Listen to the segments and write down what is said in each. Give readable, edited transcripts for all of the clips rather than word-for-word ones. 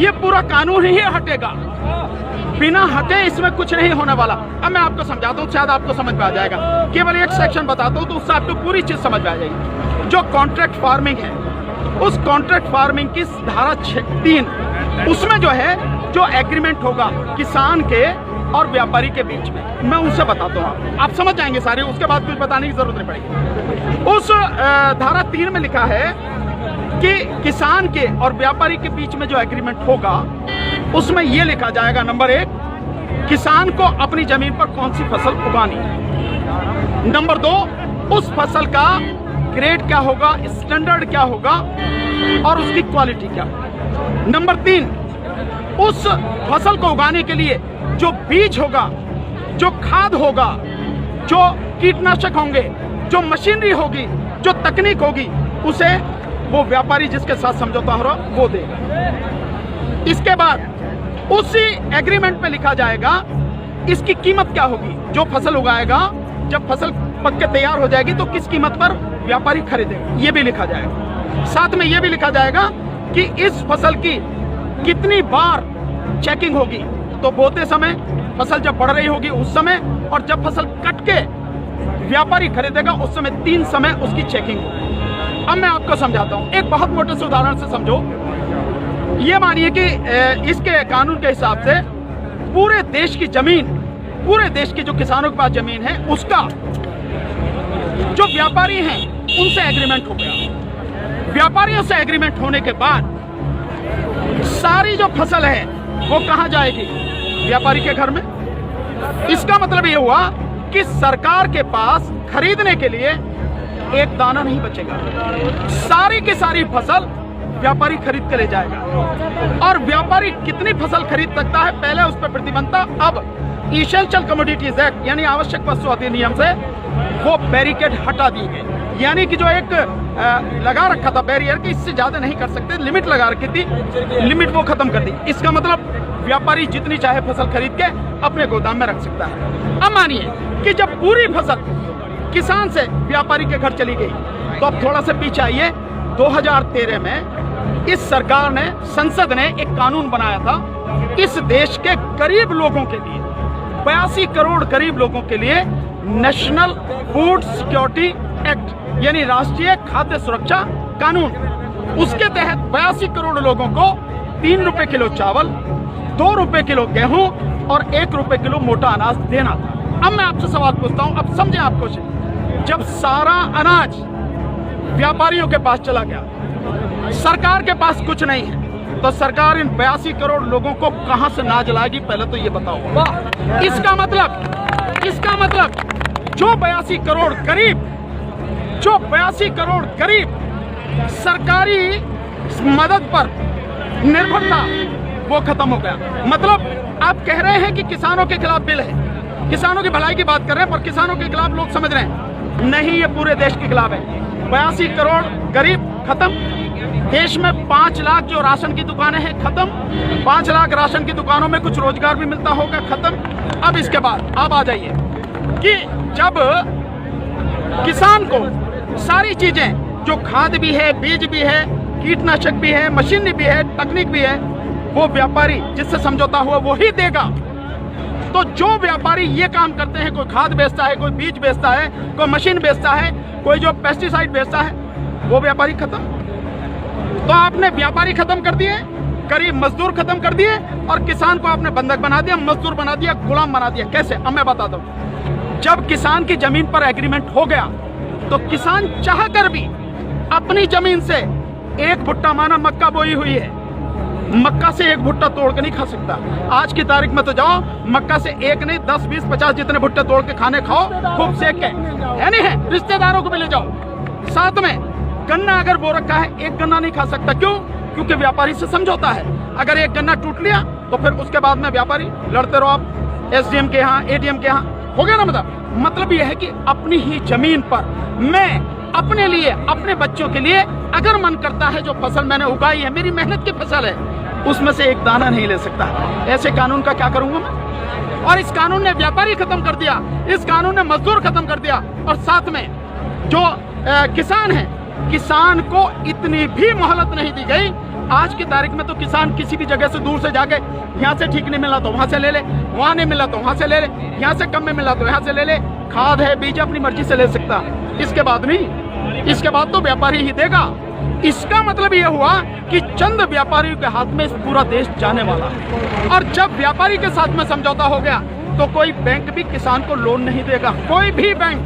ये पूरा कानून ही हटेगा, बिना हटे इसमें कुछ नहीं होने वाला। अब मैं आपको समझाता हूँ, शायद आपको समझ में आ जाएगा। केवल एक सेक्शन बताता हूँ तो उससे आपको पूरी चीज समझ में आ जाएगी। जो कॉन्ट्रैक्ट फार्मिंग है, उस कॉन्ट्रैक्ट फार्मिंग की धारा 3 उसमें जो है, जो एग्रीमेंट होगा किसान के और व्यापारी के बीच में, मैं उनसे बताता हूँ, आप समझ जाएंगे सारे, उसके बाद कुछ बताने की जरूरत नहीं पड़ेगी। उस धारा 3 में लिखा है कि किसान के और व्यापारी के बीच में जो एग्रीमेंट होगा उसमें यह लिखा जाएगा, नंबर 1, किसान को अपनी जमीन पर कौन सी फसल उगानी है। नंबर 2, उस फसल का ग्रेड क्या होगा, स्टैंडर्ड क्या होगा और उसकी क्वालिटी क्या। नंबर 3, उस फसल को उगाने के लिए जो बीज होगा, जो खाद होगा, जो कीटनाशक होंगे, जो मशीनरी होगी, जो तकनीक होगी, उसे वो व्यापारी जिसके साथ समझौता हो रहा वो देगा। इसके बाद उसी एग्रीमेंट में लिखा जाएगा इसकी कीमत क्या होगी। जो फसल उगाएगा, जब फसल पक के तैयार हो जाएगी तो किस कीमत पर व्यापारी खरीदेगा, ये भी लिखा जाएगा। साथ में ये भी लिखा जाएगा कि इस फसल की कितनी बार चेकिंग होगी, तो बोते समय, फसल जब बढ़ रही होगी उस समय, और जब फसल कट के व्यापारी खरीदेगा उस समय 3 समय उसकी चेकिंग होगी। अब मैं आपको समझाता हूं, एक बहुत मोटे से उदाहरण से समझो। ये मानिए कि इसके कानून के हिसाब से पूरे देश की जमीन, पूरे देश की जो किसानों के पास जमीन है, उसका जो व्यापारी हैं उनसे एग्रीमेंट हो गया। व्यापारियों से एग्रीमेंट होने के बाद सारी जो फसल है वो कहां जाएगी, व्यापारी के घर में। इसका मतलब ये हुआ कि सरकार के पास खरीदने के लिए एक दाना नहीं बचेगा, सारी की सारी फसल व्यापारी खरीद के ले जाएगा। और व्यापारी कितनी फसल खरीद सकता है, पहले उस पर प्रतिबंध था, अब इसेंशियल कमोडिटीज एक्ट यानी आवश्यक वस्तु अधिनियम से वो बैरिकेड हटा दी गई। यानी कि जो एक लगा रखा था बैरियर कि इससे ज्यादा नहीं कर सकते, लिमिट लगा रखी थी, लिमिट वो खत्म कर दी। इसका मतलब व्यापारी जितनी चाहे फसल खरीद के अपने गोदाम में रख सकता है। अब मानिए कि जब पूरी फसल किसान से व्यापारी के घर चली गई, तो अब थोड़ा सा पीछे आइए, 2013 में इस सरकार ने, संसद ने एक कानून बनाया था इस देश के गरीब लोगों के लिए, 82 करोड़ गरीब लोगों के लिए नेशनल फूड सिक्योरिटी एक्ट यानी राष्ट्रीय खाद्य सुरक्षा कानून। उसके तहत 82 करोड़ लोगों को 3 रुपए किलो चावल, 2 रुपए किलो गेहूं और 1 रुपए किलो मोटा अनाज देना था। अब मैं आपसे सवाल पूछता हूं, अब समझे आप कुछ। जब सारा अनाज व्यापारियों के पास चला गया, सरकार के पास कुछ नहीं है, तो सरकार इन 82 करोड़ लोगों को कहां से अनाज लाएगी, पहले तो ये बताओ। इसका मतलब जो 82 करोड़ गरीब सरकारी मदद पर निर्भर था, वो खत्म हो गया। मतलब आप कह रहे हैं कि किसानों के खिलाफ बिल है, किसानों की भलाई की बात कर रहे हैं, पर किसानों के खिलाफ लोग समझ रहे हैं नहीं, ये पूरे देश के खिलाफ है। 82 करोड़ गरीब खत्म, देश में 5 लाख जो राशन की दुकानें हैं खत्म, 5 लाख राशन की दुकानों में कुछ रोजगार भी मिलता होगा खत्म। अब इसके बाद अब आ जाइए कि जब किसान को सारी चीजें, जो खाद भी है, बीज भी है, कीटनाशक भी है, मशीनरी भी है, तकनीक भी है, वो व्यापारी जिससे समझौता हुआ वो ही देगा। तो जो व्यापारी ये काम करते हैं, कोई खाद बेचता है, कोई बीज बेचता है, कोई मशीन बेचता है, कोई जो पेस्टिसाइड बेचता है, वो व्यापारी खत्म। तो आपने व्यापारी खत्म कर दिए, गरीब मजदूर खत्म कर दिए, और किसान को आपने बंधक बना दिया, मजदूर बना दिया, गुलाम बना दिया। कैसे? अब मैं बताता हूं। जब किसान की जमीन पर एग्रीमेंट हो गया, तो किसान चाह कर भी अपनी जमीन से एक भुट्टा, माना मक्का बोई हुई है, मक्का से एक भुट्टा तोड़ के नहीं खा सकता। आज की तारीख में तो जाओ, मक्का से एक नहीं 10, 20, 50 जितने भुट्टे तोड़ के खाने खाओ, खूब सेक के, है नहीं है, रिश्तेदारों को भी ले जाओ। साथ में गन्ना अगर बो रखा है, एक गन्ना नहीं खा सकता। क्यों? क्योंकि व्यापारी से समझौता है। अगर एक गन्ना टूट लिया तो फिर उसके बाद में व्यापारी लड़ते रहो आप, एसडीएम के यहाँ, एडीएम के यहाँ, हो गया ना। मतलब यह है कि अपनी ही जमीन पर मैं अपने लिए, अपने बच्चों के लिए अगर मन करता है, जो फसल मैंने उगाई है, मेरी मेहनत की फसल है, उसमें से एक दाना नहीं ले सकता। ऐसे कानून का क्या करूंगा मैं? और इस कानून ने व्यापारी खत्म कर दिया, इस कानून ने मजदूर खत्म कर दिया, और साथ में जो किसान है, किसान को इतनी भी मोहलत नहीं दी गई। आज की तारीख में तो किसान किसी भी जगह से दूर से जाके यहाँ से ठीक नहीं मिला तो वहां से ले ले, वहां नहीं मिला तो वहां से ले ले, यहाँ से कम में मिला तो यहाँ से ले ले। खाद है, बीज अपनी मर्जी से ले सकता, इसके बाद नहीं, इसके बाद तो व्यापारी ही देगा। इसका मतलब यह हुआ कि चंद व्यापारियों के हाथ में पूरा देश जाने वाला। और जब व्यापारी के साथ में समझौता हो गया तो कोई बैंक भी किसान को लोन नहीं देगा, कोई भी बैंक।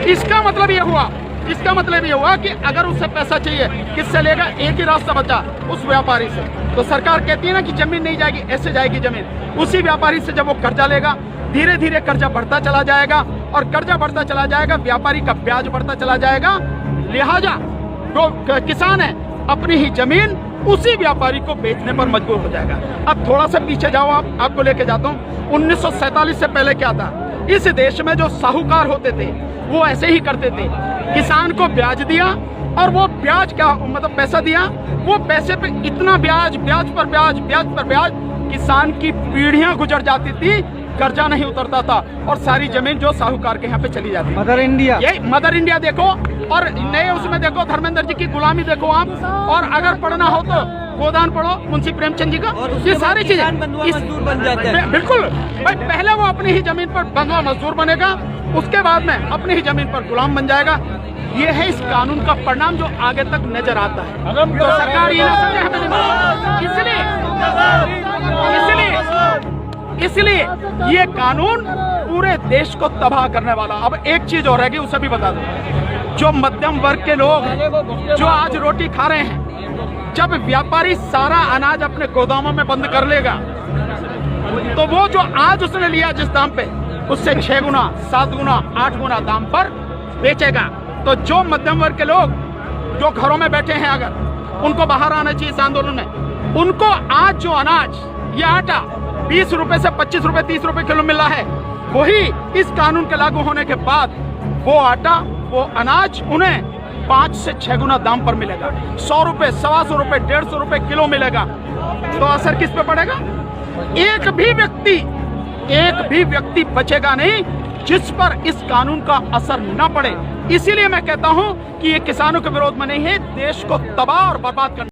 इसका मतलब यह हुआ कि अगर उसे पैसा चाहिए किससे लेगा? एक ही रास्ता बचा, उस व्यापारी से। तो सरकार कहती है ना कि जमीन नहीं जाएगी, ऐसे जाएगी जमीन। उसी व्यापारी से जब वो कर्जा लेगा, धीरे धीरे कर्जा बढ़ता चला जाएगा, और कर्जा बढ़ता चला जाएगा, व्यापारी का ब्याज बढ़ता चला जाएगा। लिहाजा जो किसान है अपनी ही जमीन उसी व्यापारी को बेचने पर मजबूर हो जाएगा। अब थोड़ा सा पीछे जाओ, आपको लेके जाता हूँ। 1947 से पहले क्या था? इस देश में जो साहूकार होते थे वो ऐसे ही करते थे, किसान को ब्याज दिया, और वो ब्याज क्या मतलब पैसा दिया, वो पैसे पे इतना ब्याज, ब्याज पर ब्याज, ब्याज पर ब्याज, किसान की पीढ़ियां गुजर जाती थी, कर्जा नहीं उतरता था, और सारी जमीन जो साहूकार के यहाँ पे चली जाती। मदर इंडिया, यही मदर इंडिया देखो, और नए उसमें देखो धर्मेंद्र जी की गुलामी देखो आप, और अगर पढ़ना हो तो गोदान पढ़ो मुंशी प्रेमचंद जी का। ये सारी चीजें बन जाते हैं। बिल्कुल भाई, पहले वो अपनी ही जमीन पर बंधुआ मजदूर बनेगा, उसके बाद में अपनी ही जमीन पर गुलाम बन जाएगा। ये है इस कानून का परिणाम जो आगे तक नजर आता है। तो सरकार ये ना समझे हमें नहीं, इसलिए ये कानून पूरे देश को तबाह करने वाला। अब एक चीज और रहेगी, उसे भी बता दो। जो मध्यम वर्ग के लोग जो आज रोटी खा रहे हैं, जब व्यापारी सारा अनाज अपने गोदामों में बंद कर लेगा, तो वो जो आज उसने लिया जिस दाम पे, उससे 6 गुना, 7 गुना, 8 गुना दाम पर बेचेगा। तो जो मध्यम वर्ग के लोग जो घरों में बैठे हैं, अगर उनको बाहर आना चाहिए इस आंदोलन में, उनको आज जो अनाज या आटा 20 रुपए से 25 रुपए 30 रुपए किलो मिल रहा है, वही इस कानून के लागू होने के बाद वो आटा, वो अनाज उन्हें 5 से 6 गुना दाम पर मिलेगा। 100 रुपए, 125 रुपए, 150 रुपए किलो मिलेगा। तो असर किस पे पड़ेगा? एक भी व्यक्ति बचेगा नहीं जिस पर इस कानून का असर न पड़े। इसीलिए मैं कहता हूं कि ये किसानों के विरोध में नहीं है, देश को तबाह और बर्बाद करना।